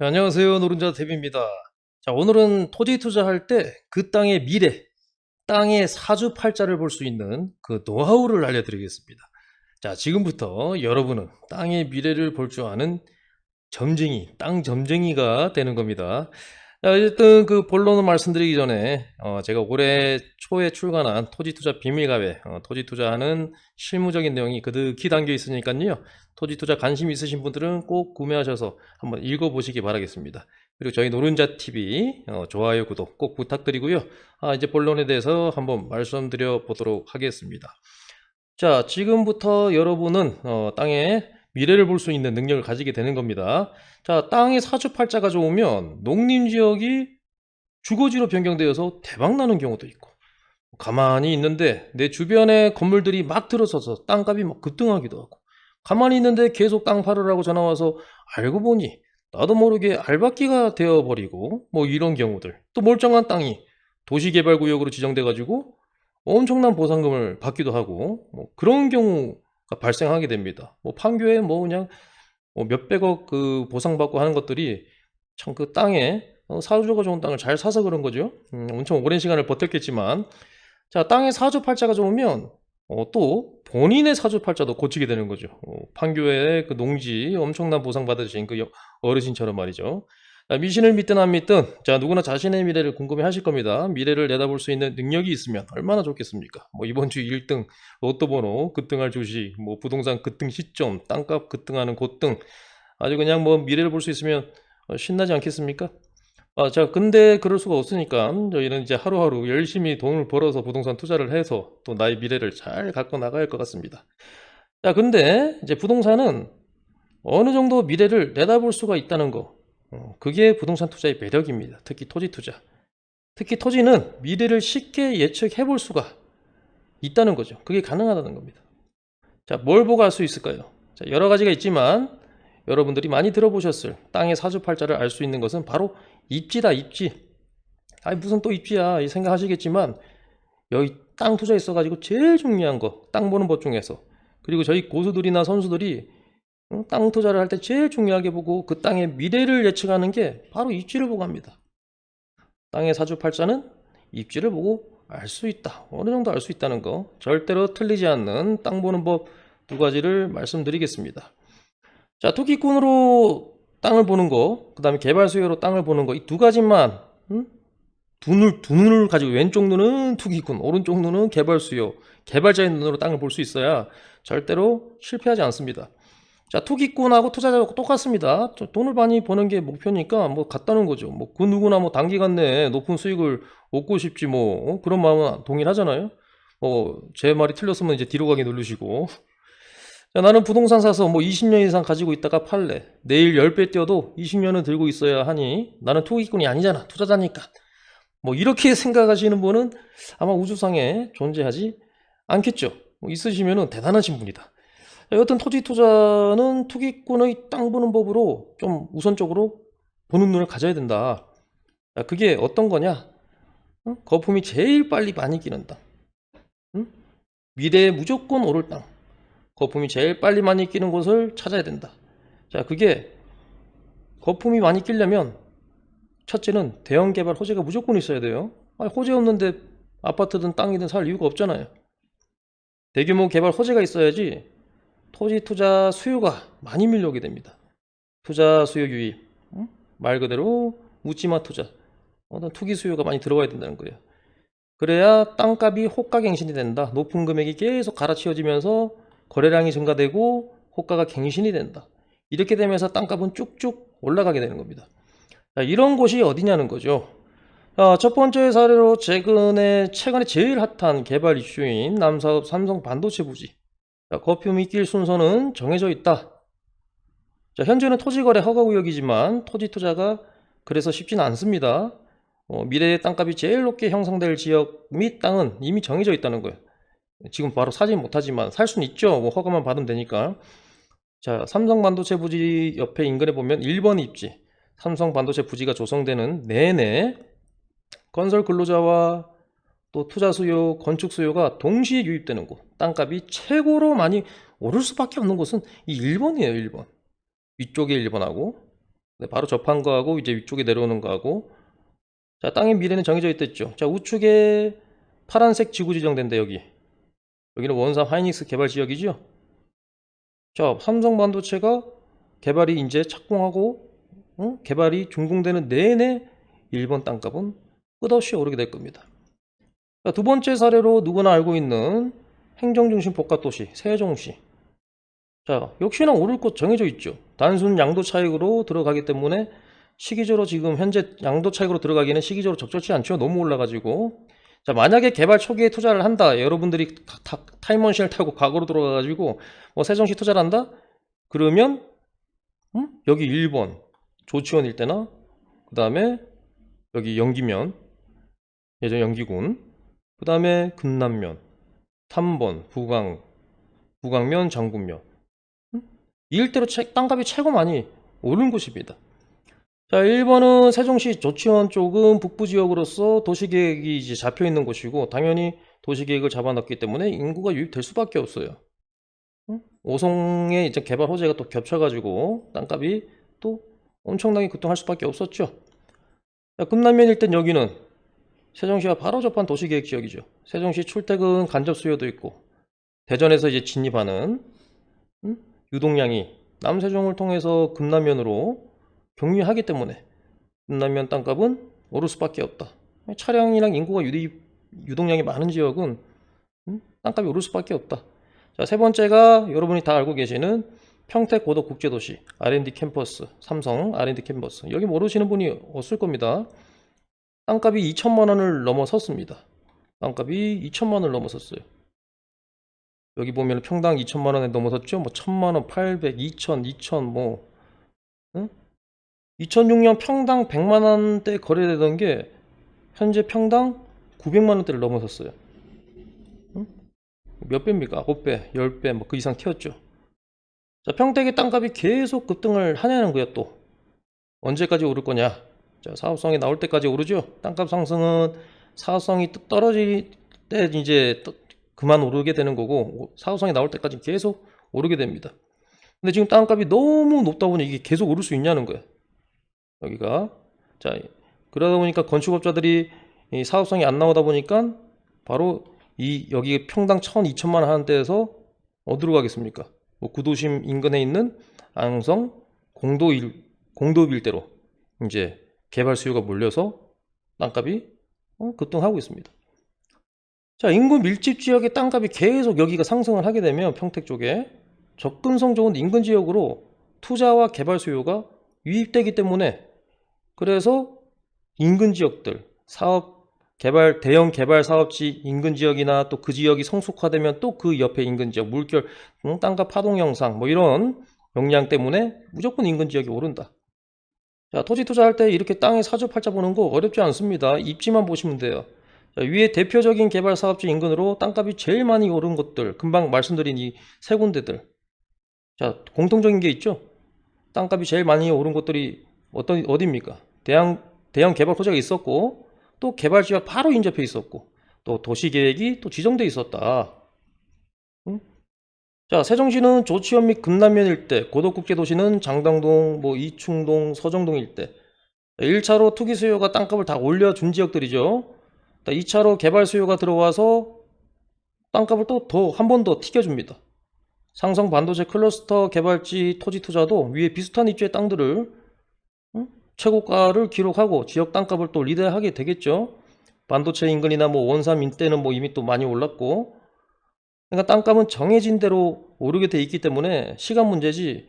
네, 안녕하세요. 노른자 탭입니다. 자, 오늘은 토지 투자할 때 그 땅의 미래, 땅의 사주팔자를 볼 수 있는 그 노하우를 알려드리겠습니다. 자, 지금부터 여러분은 땅의 미래를 볼 줄 아는 점쟁이, 땅 점쟁이가 되는 겁니다. 자, 어쨌든 그 본론을 말씀드리기 전에 제가 올해 초에 출간한 토지투자 비밀가외, 토지 투자하는 실무적인 내용이 그득히 담겨 있으니까요. 토지 투자 관심 있으신 분들은 꼭 구매하셔서 한번 읽어보시기 바라겠습니다. 그리고 저희 노른자 TV 좋아요, 구독 꼭 부탁드리고요. 이제 본론에 대해서 한번 말씀드려 보도록 하겠습니다. 자, 지금부터 여러분은 땅의 미래를 볼 수 있는 능력을 가지게 되는 겁니다. 자, 땅의 사주팔자가 좋으면 농림지역이 주거지로 변경되어서 대박나는 경우도 있고, 가만히 있는데 내 주변에 건물들이 막 들어서서 땅값이 막 급등하기도 하고, 가만히 있는데 계속 땅 팔으라고 전화와서 알고 보니 나도 모르게 알박기가 되어버리고, 뭐 이런 경우들. 또 멀쩡한 땅이 도시개발구역으로 지정돼가지고 엄청난 보상금을 받기도 하고, 뭐 그런 경우가 발생하게 됩니다. 뭐 판교에 뭐 그냥 뭐 몇백억 그 보상받고 하는 것들이 참 그 땅에 사주가 좋은 땅을 잘 사서 그런 거죠. 엄청 오랜 시간을 버텼겠지만, 자, 땅의 사주팔자가 좋으면 또 본인의 사주팔자도 고치게 되는 거죠. 판교에 그 농지 엄청난 보상 받으신 그 어르신처럼 말이죠. 자, 미신을 믿든 안 믿든, 자, 누구나 자신의 미래를 궁금해 하실 겁니다. 미래를 내다볼 수 있는 능력이 있으면 얼마나 좋겠습니까? 뭐 이번 주 1등, 로또 번호 급등할 주식, 뭐 부동산 급등 시점, 땅값 급등하는 곳등, 아주 그냥 뭐 미래를 볼 수 있으면 신나지 않겠습니까? 자, 근데 그럴 수가 없으니까 저희는 이제 하루하루 열심히 돈을 벌어서 부동산 투자를 해서 또 나의 미래를 잘 갖고 나가야 할 것 같습니다. 자, 근데 이제 부동산은 어느 정도 미래를 내다볼 수가 있다는 거, 그게 부동산 투자의 매력입니다. 특히 토지 투자. 특히 토지는 미래를 쉽게 예측해 볼 수가 있다는 거죠. 그게 가능하다는 겁니다. 자, 뭘 보고 알 수 있을까요? 자, 여러 가지가 있지만 여러분들이 많이 들어보셨을 땅의 사주팔자를 알 수 있는 것은 바로 입지다, 입지. 아니, 무슨 또 입지야, 이 생각하시겠지만, 여기 땅 투자 있어가지고 제일 중요한 거, 땅 보는 법 중에서. 그리고 저희 고수들이나 선수들이 땅 투자를 할 때 제일 중요하게 보고 그 땅의 미래를 예측하는 게 바로 입지를 보고 합니다. 땅의 사주팔자는 입지를 보고 알 수 있다. 어느 정도 알 수 있다는 거. 절대로 틀리지 않는 땅 보는 법 두 가지를 말씀드리겠습니다. 자, 투기꾼으로 땅을 보는 거, 그 다음에 개발 수요로 땅을 보는 거, 이 두 가지만, 두 눈을 가지고 왼쪽 눈은 투기꾼, 오른쪽 눈은 개발 수요, 개발자의 눈으로 땅을 볼 수 있어야 절대로 실패하지 않습니다. 자, 투기꾼하고 투자자하고 똑같습니다. 돈을 많이 버는 게 목표니까 뭐 같다는 거죠. 뭐 그 누구나 뭐 단기간 내에 높은 수익을 얻고 싶지 뭐 그런 마음은 동일하잖아요. 제 말이 틀렸으면 이제 뒤로 가기 누르시고. 자, 나는 부동산 사서 뭐 20년 이상 가지고 있다가 팔래. 내일 10배 뛰어도 20년은 들고 있어야 하니 나는 투기꾼이 아니잖아. 투자자니까. 뭐 이렇게 생각하시는 분은 아마 우주상에 존재하지 않겠죠. 뭐 있으시면은 대단하신 분이다. 여하튼 토지 투자는 투기꾼의 땅 보는 법으로 좀 우선적으로 보는 눈을 가져야 된다. 그게 어떤 거냐? 거품이 제일 빨리 많이 끼는 땅. 미래에 무조건 오를 땅. 거품이 제일 빨리 많이 끼는 곳을 찾아야 된다. 자, 그게 거품이 많이 끼려면 첫째는 대형 개발 호재가 무조건 있어야 돼요. 호재 없는데 아파트든 땅이든 살 이유가 없잖아요. 대규모 개발 호재가 있어야지 토지 투자 수요가 많이 밀려오게 됩니다. 투자 수요 유입, 말 그대로 묻지마 투자, 투기 수요가 많이 들어와야 된다는 거예요. 그래야 땅값이 호가갱신이 된다. 높은 금액이 계속 갈아치워지면서 거래량이 증가되고 호가가 갱신이 된다. 이렇게 되면서 땅값은 쭉쭉 올라가게 되는 겁니다. 자, 이런 곳이 어디냐는 거죠. 첫 번째 사례로 최근에 제일 핫한 개발 이슈인 남사업 삼성 반도체 부지. 거품이 낄 순서는 정해져 있다. 자, 현재는 토지거래 허가구역이지만 토지 투자가 그래서 쉽지는 않습니다. 미래의 땅값이 제일 높게 형성될 지역 및 땅은 이미 정해져 있다는 거예요. 지금 바로 사진 못하지만 살 수는 있죠. 뭐 허가만 받으면 되니까. 자, 삼성 반도체 부지 옆에 인근에 보면 1번 입지, 삼성 반도체 부지가 조성되는 내내 건설 근로자와 또 투자 수요, 건축 수요가 동시에 유입되는 곳, 땅값이 최고로 많이 오를 수밖에 없는 곳은 이 1번이에요, 1번. 위쪽에 1번하고 네, 바로 접한 거하고 이제 위쪽에 내려오는 거하고. 자, 땅의 미래는 정해져 있댔죠. 자, 우측에 파란색 지구 지정된대, 여기. 여기는 원산 하이닉스 개발 지역이죠. 자, 삼성 반도체가 개발이 이제 착공하고 개발이 준공되는 내내 일본 땅값은 끝없이 오르게 될 겁니다. 자, 두 번째 사례로 누구나 알고 있는 행정중심 복합도시 세종시. 자, 역시나 오를 것 정해져 있죠. 단순 양도 차익으로 들어가기 때문에 시기적으로 지금 현재 양도 차익으로 들어가기는 시기적으로 적절치 않죠. 너무 올라가지고. 자, 만약에 개발 초기에 투자를 한다. 여러분들이 타임머신을 타고 과거로 들어가가지고 뭐 세종시 투자를 한다? 그러면 여기 1번 조치원 일대나 그 다음에 여기 영기면 예전 영기군 그 다음에 금남면 3번 부광면 장군면 이 일대로 땅값이 최고 많이 오른 곳입니다. 자, 1번은 세종시 조치원 쪽은 북부지역으로서 도시계획이 이제 잡혀 있는 곳이고 당연히 도시계획을 잡아놨기 때문에 인구가 유입될 수밖에 없어요. 오송의 이제 개발 호재가 또 겹쳐가지고 땅값이 또 엄청나게 급등할 수밖에 없었죠. 자, 금남면 일대 여기는 세종시와 바로 접한 도시계획 지역이죠. 세종시 출퇴근 간접 수요도 있고 대전에서 이제 진입하는 유동량이 남세종을 통해서 금남면으로 경유하기 때문에 금남면 땅값은 오를 수밖에 없다. 차량이랑 인구가 유동량이 많은 지역은 땅값이 오를 수밖에 없다. 자, 세 번째가 여러분이 다 알고 계시는 평택 고덕국제도시 R&D 캠퍼스, 삼성 R&D 캠퍼스. 여기 모르시는 분이 없을 겁니다. 땅값이 2천만 원을 넘어섰습니다. 땅값이 2천만 원을 넘어섰어요. 여기 보면 평당 2천만 원에 넘어섰죠. 뭐 1천만 원, 800, 2천, 2천 뭐 2006년 평당 100만 원대 거래되던 게 현재 평당 900만 원대를 넘어섰어요. 몇 배입니까? 9배, 10배 뭐 그 이상 튀었죠. 자, 평택의 땅값이 계속 급등을 하냐는 거야. 또 언제까지 오를 거냐. 자, 사업성이 나올 때까지 오르죠. 땅값 상승은 사업성이 떨어질 때 이제 그만 오르게 되는 거고 사업성이 나올 때까지 계속 오르게 됩니다. 근데 지금 땅값이 너무 높다 보니 이게 계속 오를 수 있냐는 거야. 여기가. 자, 그러다 보니까 건축업자들이 이 사업성이 안 나오다 보니까 바로 여기 평당 1,000, 2천만 원 하는 데에서 어디로 가겠습니까? 뭐 구도심 인근에 있는 안성 공도읍 일대로 이제 개발 수요가 몰려서 땅값이 급등하고 있습니다. 자, 인구 밀집 지역의 땅값이 계속 여기가 상승을 하게 되면 평택 쪽에 접근성 좋은 인근 지역으로 투자와 개발 수요가 유입되기 때문에 그래서 인근 지역들 대형 개발 사업지 인근 지역이나 또 그 지역이 성숙화되면 또 그 옆에 인근 지역 물결 땅값 파동 형상 뭐 이런 영향 때문에 무조건 인근 지역이 오른다. 자, 토지 투자할 때 이렇게 땅에 사주팔자 보는 거 어렵지 않습니다. 입지만 보시면 돼요. 자, 위에 대표적인 개발 사업지 인근으로 땅값이 제일 많이 오른 것들 금방 말씀드린 이 세 군데들. 자, 공통적인 게 있죠. 땅값이 제일 많이 오른 곳들이 어디입니까? 대형 개발 호재가 있었고 또 개발지가 바로 인접해 있었고 또 도시계획이 또 지정돼 있었다. 자, 세종시는 조치원 및 금남면 일대, 고덕국제도시는 장당동, 뭐 이충동, 서정동 일대. 1차로 투기 수요가 땅값을 다 올려준 지역들이죠. 2차로 개발 수요가 들어와서 땅값을 또 한 번 더 튀겨줍니다. 상성 반도체 클러스터 개발지 토지 투자도 위에 비슷한 입지의 땅들을 최고가를 기록하고 지역 땅값을 또 리드하게 되겠죠. 반도체 인근이나 뭐 원삼 인대는 뭐 이미 또 많이 올랐고, 그러니까 땅값은 정해진 대로 오르게 돼 있기 때문에 시간 문제지.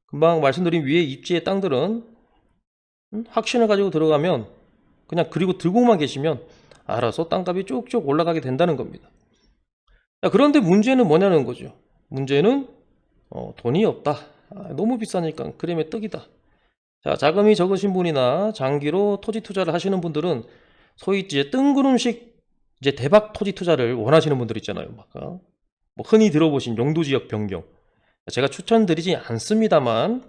금방 말씀드린 위에 입지의 땅들은 확신을 가지고 들어가면 그냥 그리고 들고만 계시면 알아서 땅값이 쭉쭉 올라가게 된다는 겁니다. 자, 그런데 문제는 뭐냐는 거죠. 문제는 돈이 없다. 너무 비싸니까 그림의 떡이다. 자, 자금이 적으신 분이나 장기로 토지 투자를 하시는 분들은 소위 이제 뜬구름식 이제 대박 토지 투자를 원하시는 분들 있잖아요. 뭐 흔히 들어보신 용도지역 변경. 제가 추천드리지 않습니다만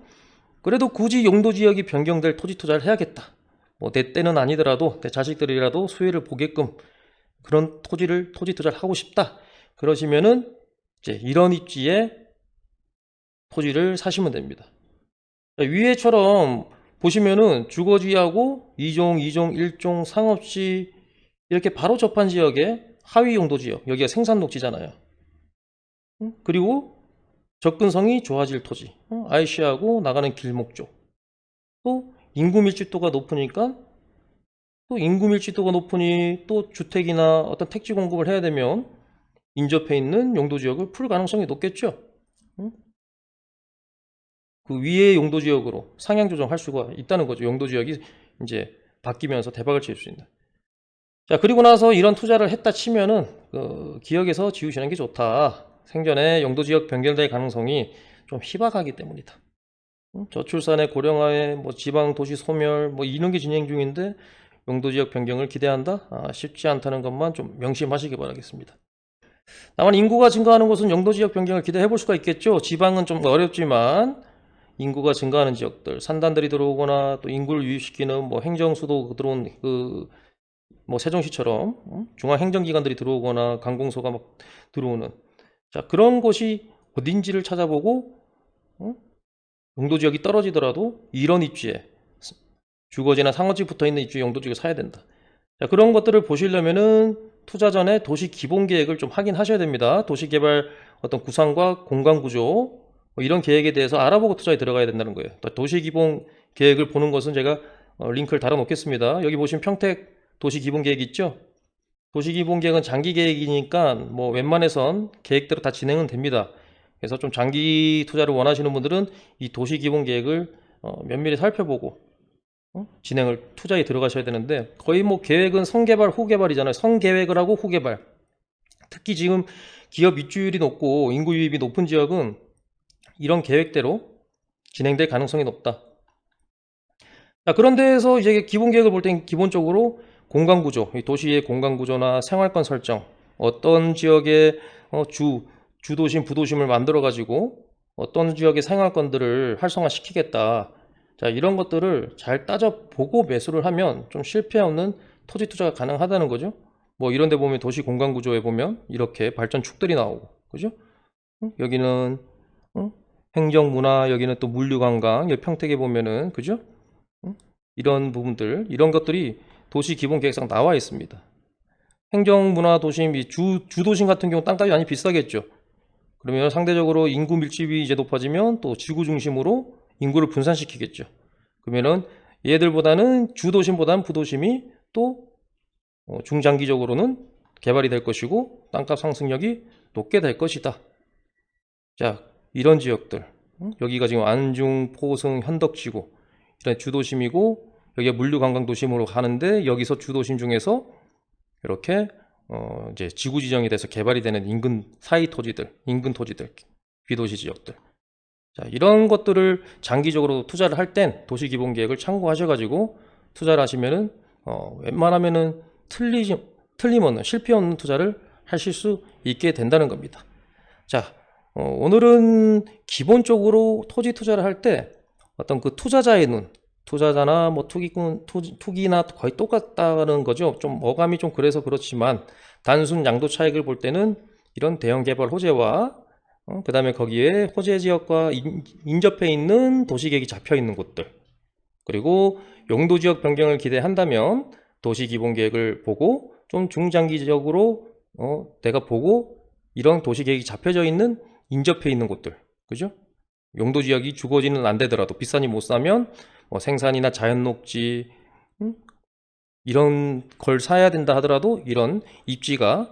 그래도 굳이 용도지역이 변경될 토지 투자를 해야겠다. 뭐 내 때는 아니더라도 내 자식들이라도 수혜를 보게끔 그런 토지 투자를 하고 싶다. 그러시면은 이제 이런 입지에 토지를 사시면 됩니다. 위에처럼 보시면은 주거지하고 2종, 2종, 1종, 상업지 이렇게 바로 접한 지역에 하위 용도 지역, 여기가 생산 녹지잖아요. 그리고 접근성이 좋아질 토지, IC하고 나가는 길목 쪽. 또 인구 밀집도가 높으니까 또 인구 밀집도가 높으니 또 주택이나 어떤 택지 공급을 해야 되면 인접해 있는 용도 지역을 풀 가능성이 높겠죠. 그 위의 용도 지역으로 상향 조정할 수가 있다는 거죠. 용도 지역이 이제 바뀌면서 대박을 칠 수 있는. 자, 그리고 나서 이런 투자를 했다 치면은 기억에서 지우시는 게 좋다. 생전에 용도 지역 변경될 가능성이 좀 희박하기 때문이다. 저출산의 고령화에 뭐 지방 도시 소멸 뭐 이런 게 진행 중인데 용도 지역 변경을 기대한다? 쉽지 않다는 것만 좀 명심하시기 바라겠습니다. 다만 인구가 증가하는 곳은 용도 지역 변경을 기대해 볼 수가 있겠죠. 지방은 좀 어렵지만 인구가 증가하는 지역들, 산단들이 들어오거나 또 인구를 유입시키는 뭐 행정수도 들어온 뭐 세종시처럼 중앙 행정기관들이 들어오거나 관공서가 막 들어오는, 자, 그런 곳이 어딘지를 찾아보고 용도 지역이 떨어지더라도 이런 입지에 주거지나 상업지 붙어 있는 입지 용도 지역을 사야 된다. 자, 그런 것들을 보시려면은 투자 전에 도시 기본 계획을 좀 확인하셔야 됩니다. 도시 개발 어떤 구상과 공간 구조 뭐 이런 계획에 대해서 알아보고 투자에 들어가야 된다는 거예요. 도시 기본 계획을 보는 것은 제가 링크를 달아 놓겠습니다. 여기 보시면 평택 도시 기본 계획 있죠? 도시 기본 계획은 장기 계획이니까 뭐 웬만해선 계획대로 다 진행은 됩니다. 그래서 좀 장기 투자를 원하시는 분들은 이 도시 기본 계획을 면밀히 살펴보고 진행을 투자에 들어가셔야 되는데, 거의 뭐 계획은 성개발 후개발이잖아요. 성계획을 하고 후개발. 특히 지금 기업 입주율이 높고 인구 유입이 높은 지역은 이런 계획대로 진행될 가능성이 높다. 자, 그런 데에서 이제 기본 계획을 볼 땐 기본적으로 공간 구조, 도시의 공간 구조나 생활권 설정, 어떤 지역의 주도심, 부도심을 만들어 가지고 어떤 지역의 생활권들을 활성화시키겠다. 자, 이런 것들을 잘 따져보고 매수를 하면 좀 실패 없는 토지 투자가 가능하다는 거죠. 뭐 이런 데 보면 도시 공간 구조에 보면 이렇게 발전축들이 나오고, 그죠? 여기는 행정문화, 여기는 또 물류관광, 여기 평택에 보면은, 그죠? 이런 부분들, 이런 것들이 도시 기본 계획상 나와 있습니다. 행정문화 도심, 주도심 같은 경우 땅값이 많이 비싸겠죠. 그러면 상대적으로 인구 밀집이 이제 높아지면 또 지구 중심으로 인구를 분산시키겠죠. 그러면은 얘들보다는 주도심보다는 부도심이 또 중장기적으로는 개발이 될 것이고 땅값 상승력이 높게 될 것이다. 자, 이런 지역들, 여기가 지금 안중, 포승, 현덕지구 이런 주도심이고, 여기가 물류관광도심으로 가는데 여기서 주도심 중에서 이렇게 이제 지구 지정이 돼서 개발이 되는 인근 사이 토지들, 인근 토지들, 비도시 지역들. 자, 이런 것들을 장기적으로 투자를 할 땐 도시 기본 계획을 참고하셔가지고 투자를 하시면은 웬만하면은 틀림없는 실패 없는 투자를 하실 수 있게 된다는 겁니다. 자, 오늘은 기본적으로 토지 투자를 할 때 어떤 그 투자자의 눈, 투자자나 뭐 투기나 거의 똑같다는 거죠. 좀 어감이 좀 그래서 그렇지만 단순 양도 차익을 볼 때는 이런 대형 개발 호재와 그 다음에 거기에 호재 지역과 인접해 있는 도시계획이 잡혀 있는 곳들, 그리고 용도 지역 변경을 기대한다면 도시 기본 계획을 보고 좀 중장기적으로 내가 보고 이런 도시계획이 잡혀져 있는 인접해 있는 곳들, 그죠? 용도 지역이 주거지는 안 되더라도 비싸니 못 사면 뭐 생산이나 자연녹지 이런 걸 사야 된다 하더라도 이런 입지가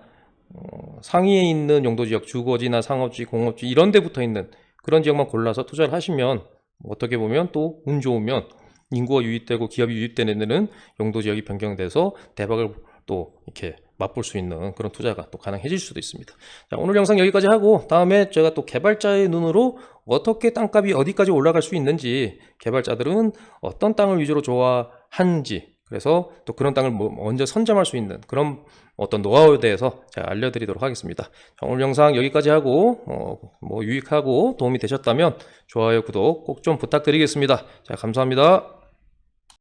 상위에 있는 용도 지역, 주거지나 상업지, 공업지 이런 데 붙어 있는 그런 지역만 골라서 투자를 하시면 어떻게 보면 또 운 좋으면 인구가 유입되고 기업이 유입되는 데는 용도 지역이 변경돼서 대박을 또 이렇게 맛볼 수 있는 그런 투자가 또 가능해질 수도 있습니다. 자, 오늘 영상 여기까지 하고 다음에 제가 또 개발자의 눈으로 어떻게 땅값이 어디까지 올라갈 수 있는지, 개발자들은 어떤 땅을 위주로 좋아하는지, 그래서 또 그런 땅을 먼저 선점할 수 있는 그런 어떤 노하우에 대해서 제가 알려드리도록 하겠습니다. 자, 오늘 영상 여기까지 하고 뭐 유익하고 도움이 되셨다면 좋아요, 구독 꼭 좀 부탁드리겠습니다. 자, 감사합니다.